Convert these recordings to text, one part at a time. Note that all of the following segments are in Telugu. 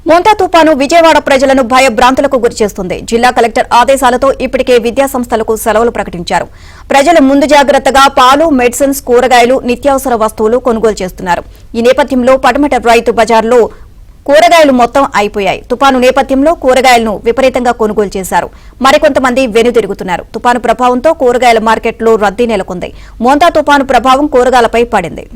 మోంతా తుపాను విజయవాడ ప్రజలను భయభ్రాంతులకు గురిచేస్తుంది. జిల్లా కలెక్టర్ ఆదేశాలతో ఇప్పటికే విద్యా సంస్థలకు సెలవులు ప్రకటించారు. ప్రజలు ముందు జాగ్రత్తగా పాలు, మెడిసిన్స్, కూరగాయలు, నిత్యావసర వస్తువులు కొనుగోలు చేస్తున్నారు. ఈ నేపథ్యంలో పడమట రైతు బజార్లో కూరగాయలు మొత్తం అయిపోయాయి. తుపాను నేపథ్యంలో కూరగాయలను విపరీతంగా కొనుగోలు చేశారు. మరికొంతమంది వెనుదిరుగుతున్నారు. తుపాను ప్రభావంతో కూరగాయల మార్కెట్లో రద్దీ నెలకొంది. మోంతా తుపాను ప్రభావం కూరగాయలపై పడింది.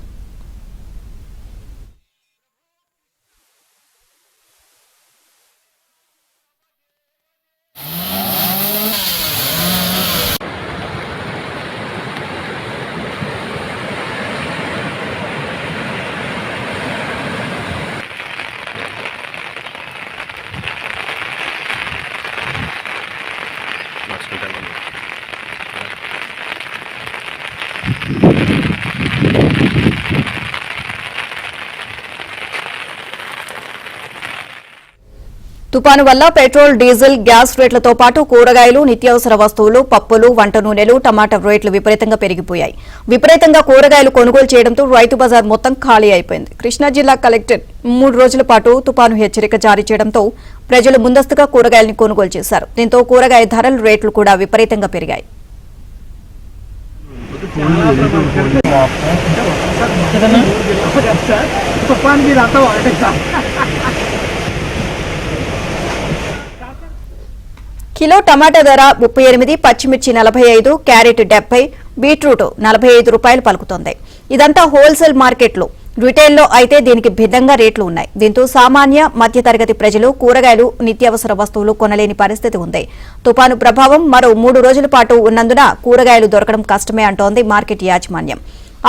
తుపాను వల్ల పెట్రోల్, డీజిల్, గ్యాస్ రేట్లతో పాటు కూరగాయలు, నిత్యావసర వస్తువులు, పప్పులు, వంట నూనెలు, టమాటా రేట్లు విపరీతంగా పెరిగిపోయాయి. విపరీతంగా కూరగాయలు కొనుగోలు చేయడంతో రైతు బజార్ మొత్తం ఖాళీ అయిపోయింది. కృష్ణా జిల్లా కలెక్టర్ 3 రోజుల పాటు తుపాను హెచ్చరిక జారీ చేయడంతో ప్రజలు ముందస్తుగా కూరగాయలను కొనుగోలు చేశారు. దీంతో కూరగాయ ధరల రేట్లు కూడా విపరీతంగా పెరిగాయి. కిలో టమాటా ధర 38, పచ్చిమిర్చి 45, క్యారెట్ 70, బీట్రూట్ 45 రూపాయలు పలుకుతోంది. ఇదంతా హోల్సేల్ మార్కెట్లో. రిటైల్లో అయితే దీనికి భిన్నంగా రేట్లు ఉన్నాయి. దీంతో సామాన్య, మధ్యతరగతి ప్రజలు కూరగాయలు, నిత్యావసర వస్తువులు కొనలేని పరిస్థితి ఉంది. తుపాను ప్రభావం మరో 3 రోజుల పాటు ఉన్నందున కూరగాయలు దొరకడం కష్టమే అంటోంది మార్కెట్ యాజమాన్యం.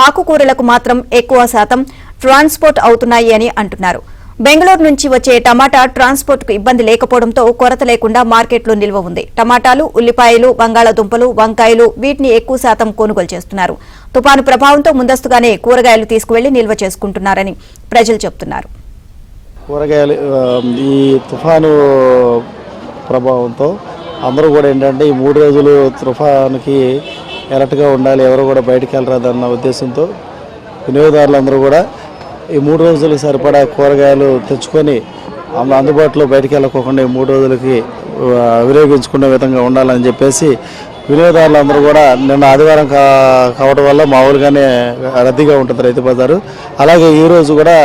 ఆకుకూరలకు మాత్రం ఎక్కువ శాతం ట్రాన్స్పోర్ట్ అవుతున్నాయి అని అంటున్నారు. బెంగళూరు నుంచి వచ్చే టమాటా ట్రాన్స్పోర్ట్ కు ఇబ్బంది లేకపోవడంతో కొరత లేకుండా మార్కెట్లో నిల్వ ఉంది. టమాటాలు, ఉల్లిపాయలు, బంగాళాదుంపలు, వంకాయలు వీటిని ఎక్కువ శాతం కొనుగోలు చేస్తున్నారు. తుపాను ప్రభావంతో ముందస్తుగానే కూరగాయలు తీసుకువెళ్లి నిల్వ చేసుకుంటున్నారని ప్రజలు చెబుతున్నారు. కూరగాయలు ఈ తుఫాను ప్రభావంతో అందరూ కూడా ఏంటంటే ఈ 3 రోజులు తుఫానుకి ఎలర్ట్గా ఉండాలి, ఎవరు కూడా బయటికి వెళ్ళరాదన్న ఉద్దేశంతో వినియోగదారులందరూ కూడా ఈ 3 రోజులకు సరిపడా కూరగాయలు తెచ్చుకొని అందుబాటులో బయటికి వెళ్ళకోకుండా ఈ 3 రోజులకి వినియోగించుకునే విధంగా ఉండాలని చెప్పేసి వినియోగదారులందరూ కూడా నిన్న ఆదివారం కావడం వల్ల మామూలుగానే రద్దీగా ఉంటుంది రైతు బజారు. అలాగే ఈరోజు కూడా